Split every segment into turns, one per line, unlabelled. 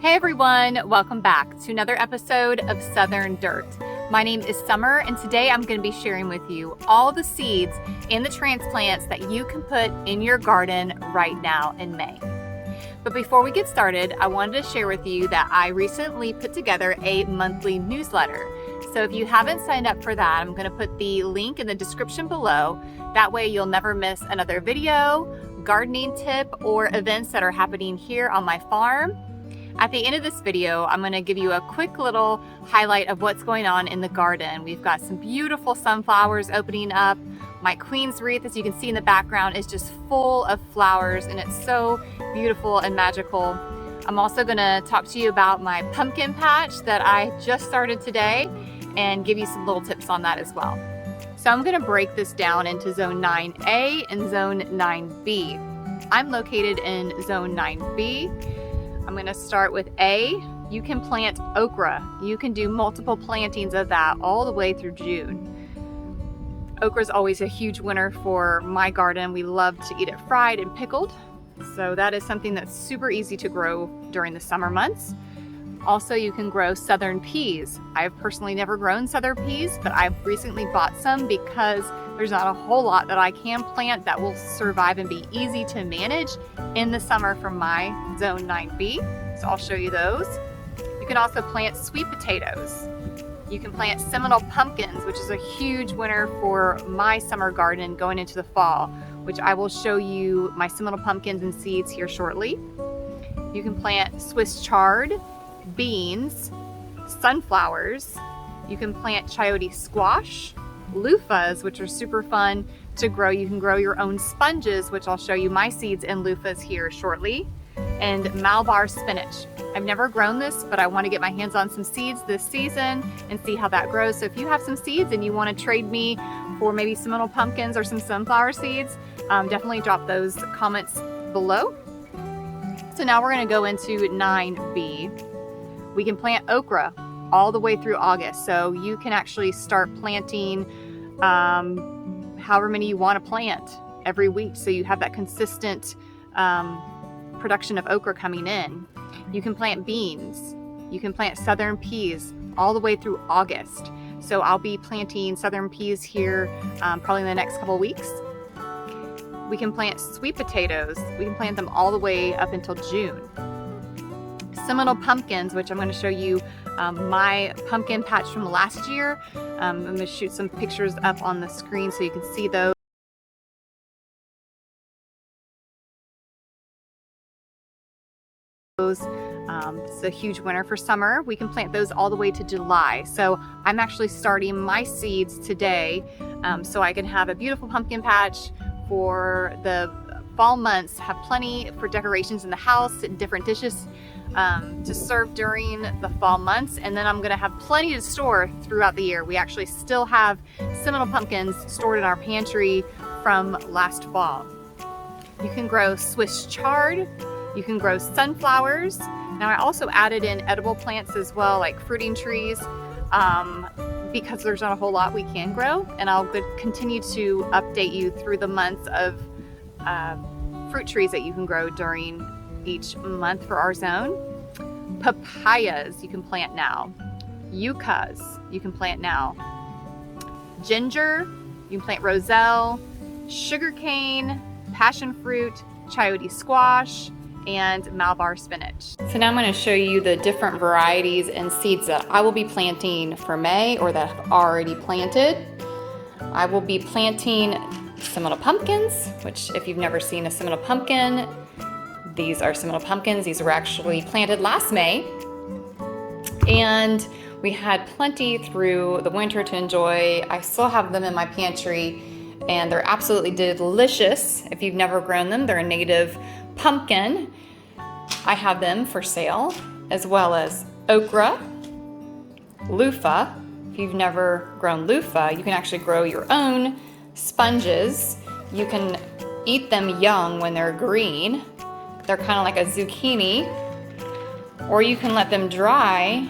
Hey everyone, welcome back to another episode of Southern Dirt. My name is Summer and today I'm going to be sharing with you all the seeds and the transplants that you can put in your garden right now in May. But before we get started, I wanted to share with you that I recently put together a monthly newsletter. So if you haven't signed up for that, I'm going to put the link in the description below. That way you'll never miss another video, gardening tip, or events that are happening here on my farm. At the end of this video, I'm going to give you a quick little highlight of what's going on in the garden. We've got some beautiful sunflowers opening up. My Queen's Wreath, as you can see in the background, is just full of flowers and it's so beautiful and magical. I'm also going to talk to you about my pumpkin patch that I just started today and give you some little tips on that as well. So I'm going to break this down into Zone 9A and Zone 9B. I'm located in Zone 9B. I'm going to start with A. You can plant okra. You can do multiple plantings of that all the way through June. Okra is always a huge winner for my garden. We love to eat it fried and pickled. So that is something that's super easy to grow during the summer months. Also, you can grow southern peas. I've personally never grown southern peas, but I've recently bought some because there's not a whole lot that I can plant that will survive and be easy to manage in the summer from my Zone 9B. So I'll show you those. You can also plant sweet potatoes. You can plant Seminole pumpkins, which is a huge winner for my summer garden going into the fall, which I will show you my Seminole pumpkins and seeds here shortly. You can plant Swiss chard, beans, sunflowers. You can plant chayote squash, loofahs, which are super fun to grow. You can grow your own sponges, which I'll show you my seeds and loofahs here shortly, and Malabar spinach. I've never grown this, but I want to get my hands on some seeds this season and see how that grows. So if you have some seeds and you want to trade me for maybe Seminole pumpkins or some sunflower seeds, definitely drop those comments below. So now we're going to go into 9B. We can plant okra all the way through August. So you can actually start planting however many you want to plant every week. So you have that consistent production of okra coming in. You can plant beans. You can plant southern peas all the way through August. So I'll be planting southern peas here probably in the next couple weeks. We can plant sweet potatoes. We can plant them all the way up until June. Seminole pumpkins, which I'm going to show you my pumpkin patch from last year. I'm going to shoot some pictures up on the screen so you can see those. It's a huge winner for summer. We can plant those all the way to July. So I'm actually starting my seeds today so I can have a beautiful pumpkin patch for the fall months, have plenty for decorations in the house and different dishes to serve during the fall months, and then I'm going to have plenty to store throughout the year. We actually still have Seminole pumpkins stored in our pantry from last fall. You can grow Swiss chard. You can grow sunflowers. Now I also added in edible plants as well, like fruiting trees, because there's not a whole lot we can grow, and I'll continue to update you through the months of fruit trees that you can grow during each month for our zone. Papayas you can plant now. Yuccas you can plant now. Ginger, you can plant roselle, sugarcane, passion fruit, chayote squash, and Malabar spinach. So now I'm going to show you the different varieties and seeds that I will be planting for May or that I've already planted. I will be planting Seminole pumpkins, which if you've never seen a Seminole pumpkin, these are Seminole pumpkins. These were actually planted last May, and we had plenty through the winter to enjoy. I still have them in my pantry, and they're absolutely delicious. If you've never grown them, they're a native pumpkin. I have them for sale, as well as okra, loofah. If you've never grown loofah, you can actually grow your own sponges. You can eat them young when they're green. They're kind of like a zucchini, or you can let them dry,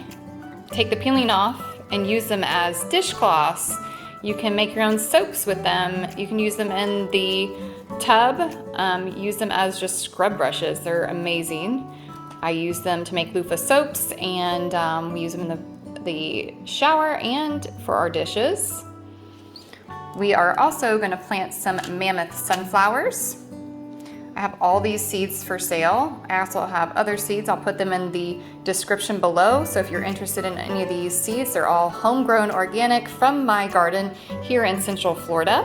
take the peeling off, and use them as dishcloths. You can make your own soaps with them. You can use them in the tub, use them as just scrub brushes. They're amazing. I use them to make loofah soaps, and we use them in the shower and for our dishes. We are also going to plant some Mammoth Sunflowers. I have all these seeds for sale. I also have other seeds. I'll put them in the description below. So if you're interested in any of these seeds, they're all homegrown organic from my garden here in Central Florida.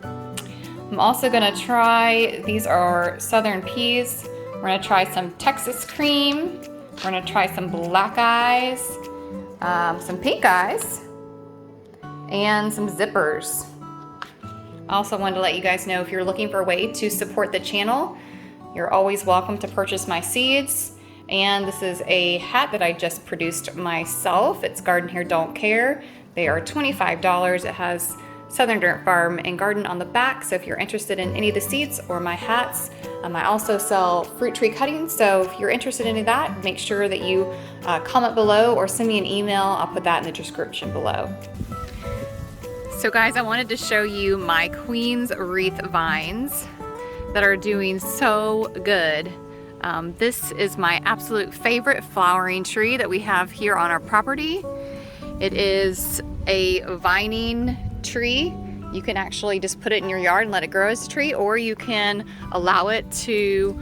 I'm also gonna try, these are southern peas. We're gonna try some Texas cream. We're gonna try some black eyes, some pink eyes, and some zippers. I also wanted to let you guys know, if you're looking for a way to support the channel, you're always welcome to purchase my seeds. And this is a hat that I just produced myself. It's Garden Here Don't Care. They are $25. It has Southern Dirt Farm and Garden on the back. So if you're interested in any of the seeds or my hats, I also sell fruit tree cuttings. So if you're interested in any of that, make sure that you comment below or send me an email. I'll put that in the description below. So guys, I wanted to show you my Queen's Wreath vines that are doing so good. This is my absolute favorite flowering tree that we have here on our property. It is a vining tree. You can actually just put it in your yard and let it grow as a tree, or you can allow it to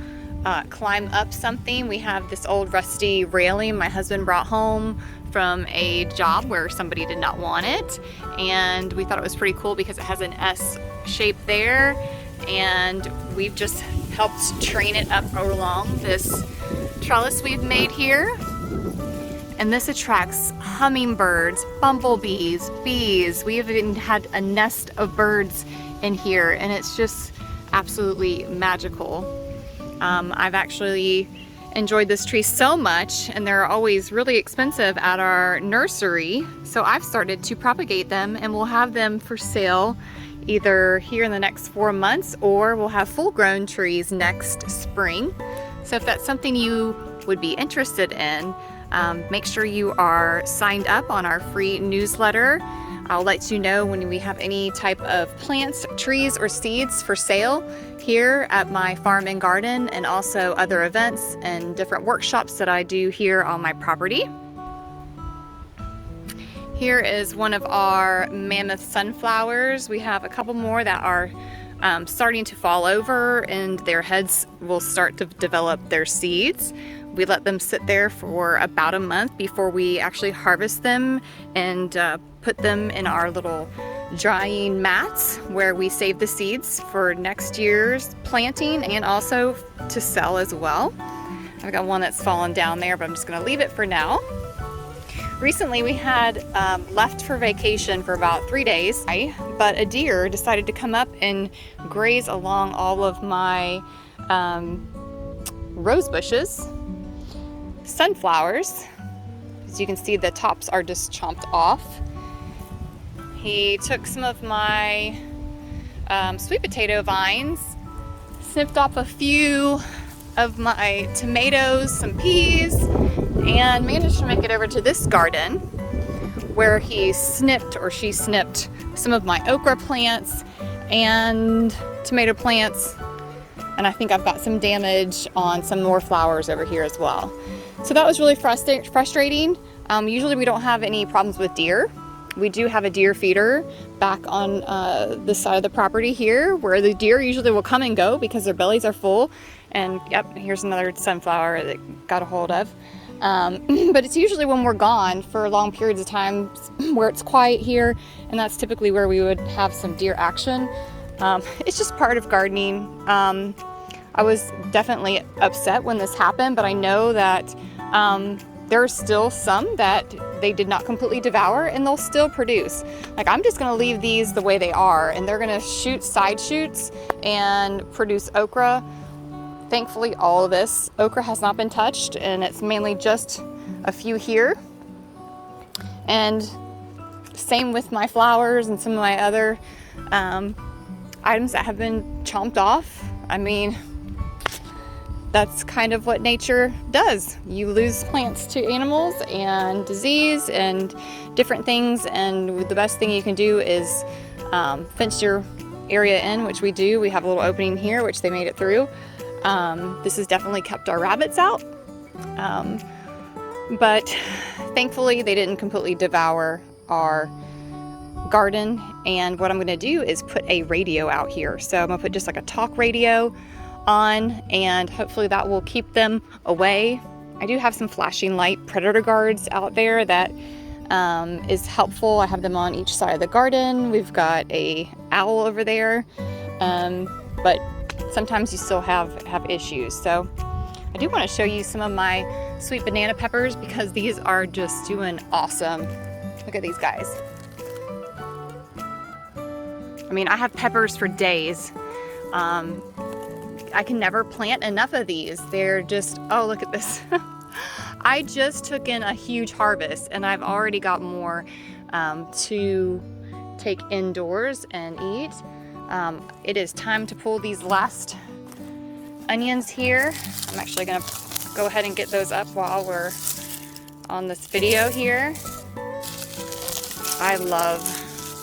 climb up something. We have this old rusty railing my husband brought home from a job where somebody did not want it, and we thought it was pretty cool because it has an S shape there, and we've just helped train it up along this trellis we've made here. And this attracts hummingbirds, bumblebees, bees. We have even had a nest of birds in here, and it's just absolutely magical. I've actually enjoyed this tree so much, and they're always really expensive at our nursery. So I've started to propagate them, and we'll have them for sale either here in the next 4 months, or we'll have full-grown trees next spring. So if that's something you would be interested in, make sure you are signed up on our free newsletter. I'll let you know when we have any type of plants, trees, or seeds for sale here at my farm and garden, and also other events and different workshops that I do here on my property. Here is one of our Mammoth Sunflowers. We have a couple more that are starting to fall over, and their heads will start to develop their seeds. We let them sit there for about a month before we actually harvest them and put them in our little drying mats where we save the seeds for next year's planting and also to sell as well. I've got one that's fallen down there, but I'm just gonna leave it for now. Recently we had left for vacation for about 3 days, but a deer decided to come up and graze along all of my rose bushes. Sunflowers. As you can see, the tops are just chomped off. He took some of my sweet potato vines, snipped off a few of my tomatoes, some peas, and managed to make it over to this garden where he snipped, or she snipped, some of my okra plants and tomato plants, and I think I've got some damage on some more flowers over here as well. So that was really frustrating. Usually we don't have any problems with deer. We do have a deer feeder back on this side of the property here, where the deer usually will come and go because their bellies are full. And yep, here's another sunflower that got a hold of. But it's usually when we're gone for long periods of time where it's quiet here, and that's typically where we would have some deer action. It's just part of gardening. I was definitely upset when this happened, but I know that there are still some that they did not completely devour, and they'll still produce. Like, I'm just gonna leave these the way they are, and they're gonna shoot side shoots and produce okra. Thankfully, all of this okra has not been touched, and it's mainly just a few here. And same with my flowers and some of my other items that have been chomped off. I mean, that's kind of what nature does. You lose plants to animals and disease and different things, and the best thing you can do is fence your area in, which we do. We have a little opening here, which they made it through. This has definitely kept our rabbits out, But thankfully they didn't completely devour our garden. And what I'm going to do is put a radio out here. So I'm going to put just like a talk radio on, and hopefully that will keep them away. I do have some flashing light predator guards out there that is helpful. I have them on each side of the garden. We've got a owl over there, but sometimes you still have issues. So I do want to show you some of my sweet banana peppers because these are just doing awesome. Look at these guys. I mean, I have peppers for days. I can never plant enough of these. They're just, oh, look at this. I just took in a huge harvest and I've already got more to take indoors and eat. It is time to pull these last onions here. I'm actually gonna go ahead and get those up while we're on this video here. I love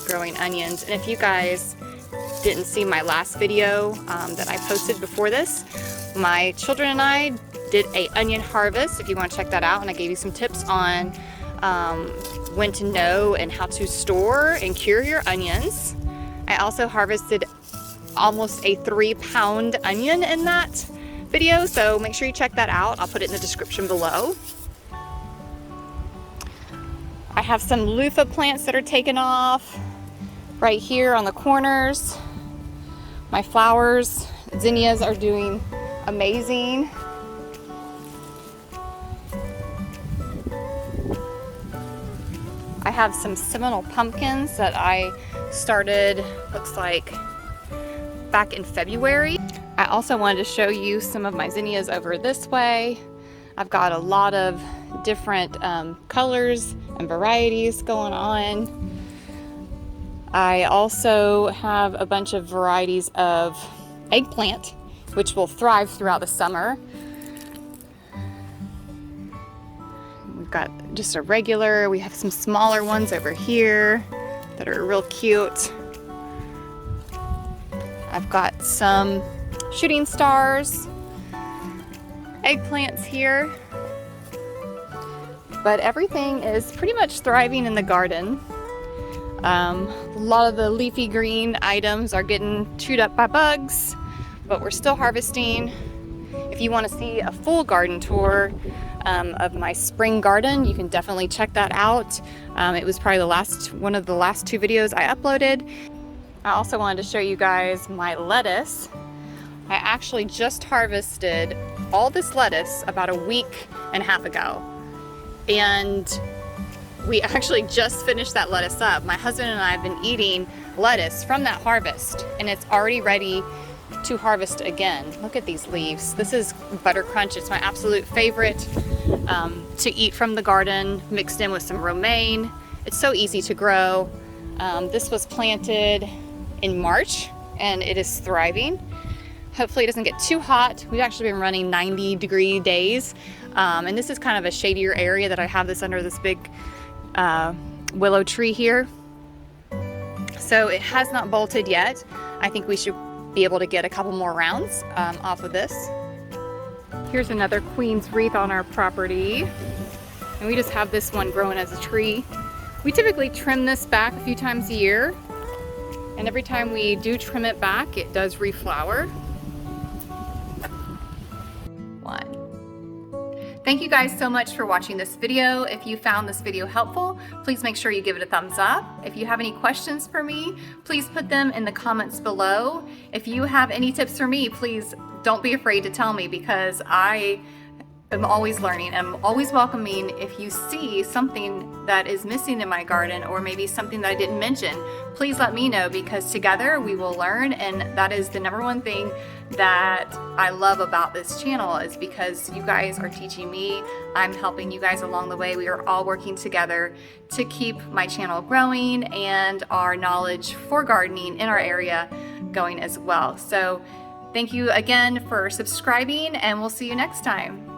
growing onions, and if you guys didn't see my last video that I posted before this, my children and I did a onion harvest. If you want to check that out, and I gave you some tips on when to know and how to store and cure your onions. I also harvested almost a 3-pound onion in that video, so make sure you check that out. I'll put it in the description below. I have some loofah plants that are taken off right here on the corners. My flowers, zinnias, are doing amazing. I have some Seminole pumpkins that I started, looks like, back in February. I also wanted to show you some of my zinnias over this way. I've got a lot of different colors and varieties going on. I also have a bunch of varieties of eggplant, which will thrive throughout the summer. We've got just a regular, we have some smaller ones over here that are real cute. I've got some shooting stars, eggplants here, but everything is pretty much thriving in the garden. A lot of the leafy green items are getting chewed up by bugs, but we're still harvesting. If you want to see a full garden tour of my spring garden, you can definitely check that out. It was probably one of the last 2 videos I uploaded. I also wanted to show you guys my lettuce. I actually just harvested all this lettuce about a week and a half ago, and we actually just finished that lettuce up. My husband and I have been eating lettuce from that harvest, and it's already ready to harvest again. Look at these leaves. This is Butter Crunch. It's my absolute favorite to eat from the garden, mixed in with some romaine. It's so easy to grow. This was planted in March, and it is thriving. Hopefully it doesn't get too hot. We've actually been running 90-degree days, and this is kind of a shadier area that I have this under this big willow tree here. So it has not bolted yet. I think we should be able to get a couple more rounds off of this. Here's another Queen's Wreath on our property, and we just have this one growing as a tree. We typically trim this back a few times a year, and every time we do trim it back, it does reflower. Thank you guys so much for watching this video. If you found this video helpful, please make sure you give it a thumbs up. If you have any questions for me, please put them in the comments below. If you have any tips for me, please don't be afraid to tell me, because I am always learning. I'm always welcoming if you see something that is missing in my garden, or maybe something that I didn't mention. Please let me know, because together we will learn, and that is the #1 thing that I love about this channel, is because you guys are teaching me, I'm helping you guys along the way. We are all working together to keep my channel growing and our knowledge for gardening in our area going as well. So thank you again for subscribing, and we'll see you next time.